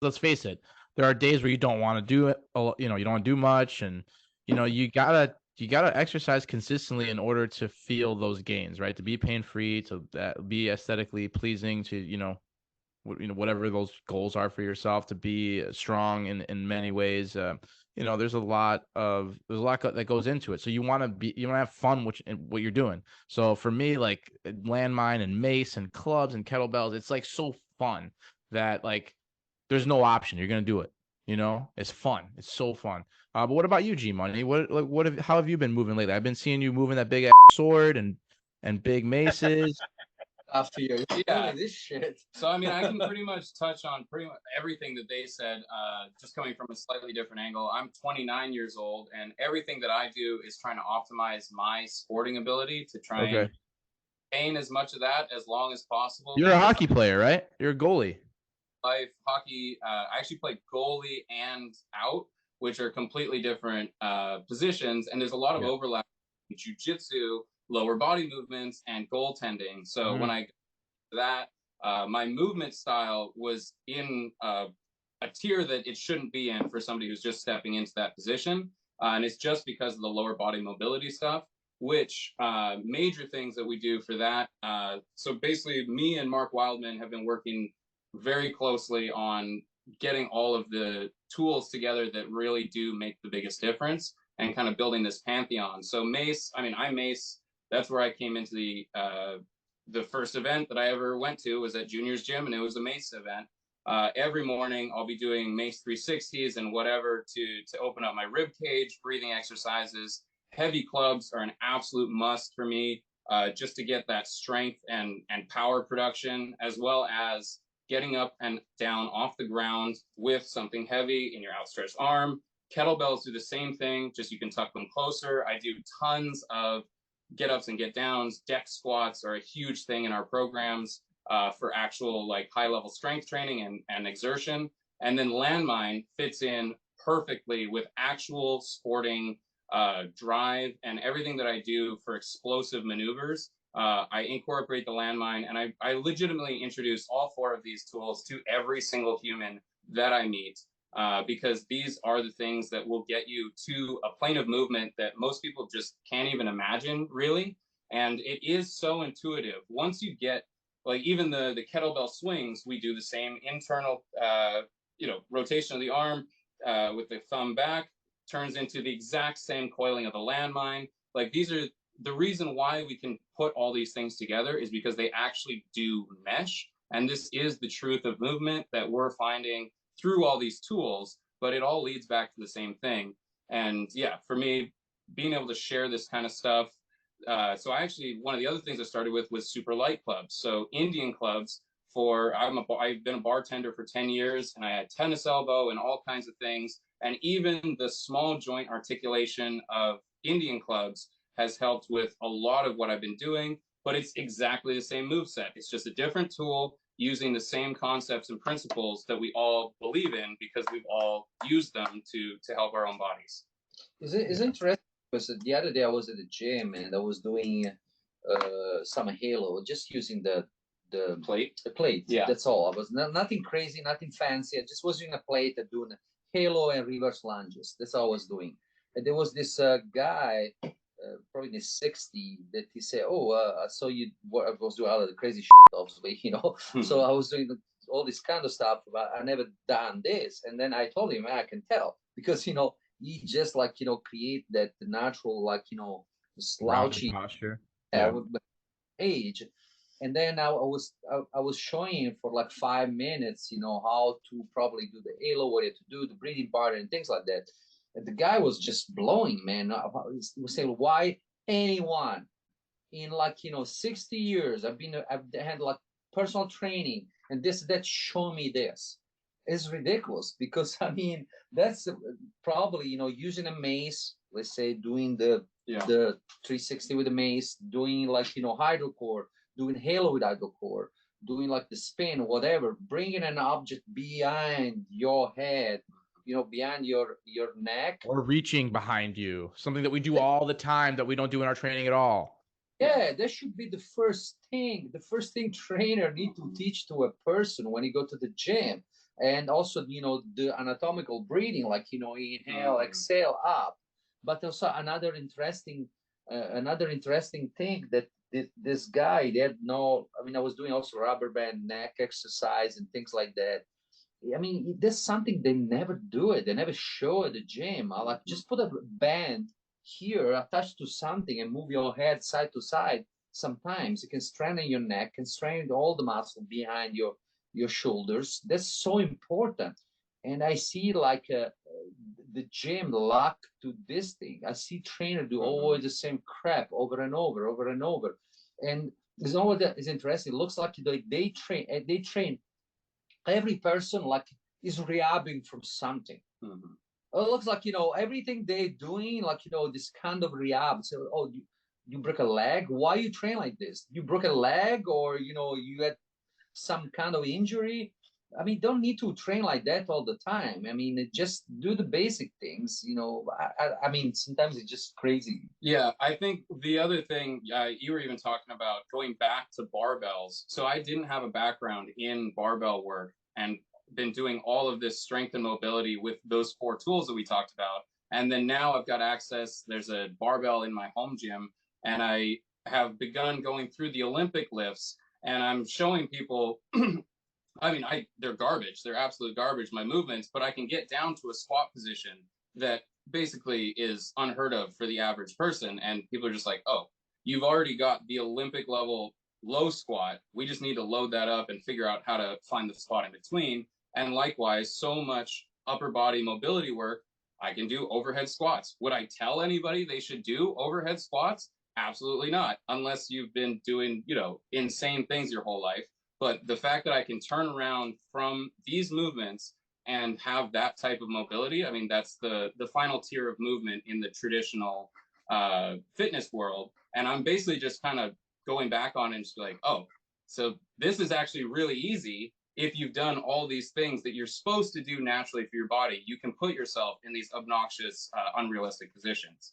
let's face it, there are days where you don't want to do it, you don't want to do much, and you gotta exercise consistently in order to feel those gains, right? To be pain free, to be aesthetically pleasing, to whatever those goals are for yourself, to be strong in many ways. There's a lot that goes into it. So you want to have fun in what you're doing. So for me, like landmine and mace and clubs and kettlebells, it's like so fun that like there's no option. You're gonna do it. It's fun. It's so fun. But what about you, G Money? How have you been moving lately? I've been seeing you moving that big ass sword and big maces. After you, Yeah. this shit. So I mean, I can pretty much touch on pretty much everything that they said, just coming from a slightly different angle. I'm 29 years old, and everything that I do is trying to optimize my sporting ability to try Okay. and gain as much of that as long as possible. You're a hockey player, right? You're a goalie. Life hockey, I actually play goalie and out, which are completely different positions, and there's a lot of overlap in jiu-jitsu, lower body movements, and goaltending. So when I that my movement style was in a tier that it shouldn't be in for somebody who's just stepping into that position. And it's just because of the lower body mobility stuff, which major things that we do for that. So basically, me and Mark Wildman have been working very closely on getting all of the tools together that really do make the biggest difference and kind of building this pantheon. So mace, I mace, that's where I came into the first event that I ever went to was at Junior's Gym, and it was a mace event. Every morning I'll be doing mace 360s and whatever to open up my rib cage, breathing exercises. Heavy clubs are an absolute must for me, just to get that strength and power production, as well as getting up and down off the ground with something heavy in your outstretched arm. Kettlebells do the same thing, just you can tuck them closer. I do tons of get ups and get downs. Deck squats are a huge thing in our programs for actual like high level strength training and exertion. And then landmine fits in perfectly with actual sporting drive and everything that I do for explosive maneuvers. I incorporate the landmine, and I legitimately introduce all four of these tools to every single human that I meet, because these are the things that will get you to a plane of movement that most people just can't even imagine, really. And it is so intuitive. Once you get, like, even the kettlebell swings, we do the same internal, rotation of the arm with the thumb back, turns into the exact same coiling of the landmine. Like, these are the reason why we can put all these things together is because they actually do mesh. And this is the truth of movement that we're finding through all these tools, but it all leads back to the same thing. And yeah, for me, being able to share this kind of stuff. So one of the other things I started with was super light clubs. So Indian clubs I've been a bartender for 10 years, and I had tennis elbow and all kinds of things. And even the small joint articulation of Indian clubs has helped with a lot of what I've been doing, but it's exactly the same move set. It's just a different tool using the same concepts and principles that we all believe in because we've all used them to help our own bodies. It's interesting because the other day I was at the gym and I was doing some halo, just using the plate. The plate. Yeah. That's all. I was nothing crazy, nothing fancy. I just was using a plate and doing halo and reverse lunges. That's all I was doing. And there was this guy, probably in his 60s, that he said, "Oh, I saw you." I was doing all of the crazy shit, obviously, So I was doing all this kind of stuff, but I never done this. And then I told him, I can tell because he just create that natural slouchy posture. age. And then I was showing him for like 5 minutes, how to probably do the halo, what you have to do, the breathing part, and things like that. And the guy was just blowing, man. He was saying, why anyone in 60 years I've had like personal training and that show me this. It's ridiculous because I mean that's probably using a mace, let's say doing the 360 with the mace, doing hydrocore, doing halo with hydrocore, doing like the spin, whatever, bringing an object behind your head, behind your neck, or reaching behind you, something that we do all the time that we don't do in our training at all. Yeah, that should be the first thing trainer need to teach to a person when you go to the gym. and also, the anatomical breathing, like, inhale, exhale, up. But also another interesting thing that this guy, they had no, I mean, I was doing also rubber band neck exercise and things like that. I mean, there's something they never do it. They never show at the gym. I like, just put a band here attached to something and move your head side to side. Sometimes it can strengthen your neck and strengthen all the muscle behind your shoulders. That's so important. And I see like the gym lock to this thing. I see trainer do always the same crap over and over, over and over. And it's not what that is interesting. It looks like they train every person like is rehabbing from something. It looks like, everything they're doing, like, this kind of rehab. So, oh, you broke a leg? Why you train like this? You broke a leg, or, you had some kind of injury? I mean, don't need to train like that all the time. I mean, just do the basic things. I mean, sometimes it's just crazy. Yeah, I think the other thing you were even talking about going back to barbells. So I didn't have a background in barbell work and been doing all of this strength and mobility with those 4 tools that we talked about. And then now I've got access. There's a barbell in my home gym, and I have begun going through the Olympic lifts, and I'm showing people. I mean, they're garbage. They're absolute garbage, my movements, but I can get down to a squat position that basically is unheard of for the average person. And people are just like, oh, you've already got the Olympic level low squat. We just need to load that up and figure out how to find the spot in between. And likewise, so much upper body mobility work, I can do overhead squats. Would I tell anybody they should do overhead squats? Absolutely not, unless you've been doing, insane things your whole life. But the fact that I can turn around from these movements and have that type of mobility, I mean, that's the final tier of movement in the traditional fitness world. And I'm basically just kind of going back on and just like, oh, so this is actually really easy. If you've done all these things that you're supposed to do naturally for your body, you can put yourself in these obnoxious, unrealistic positions.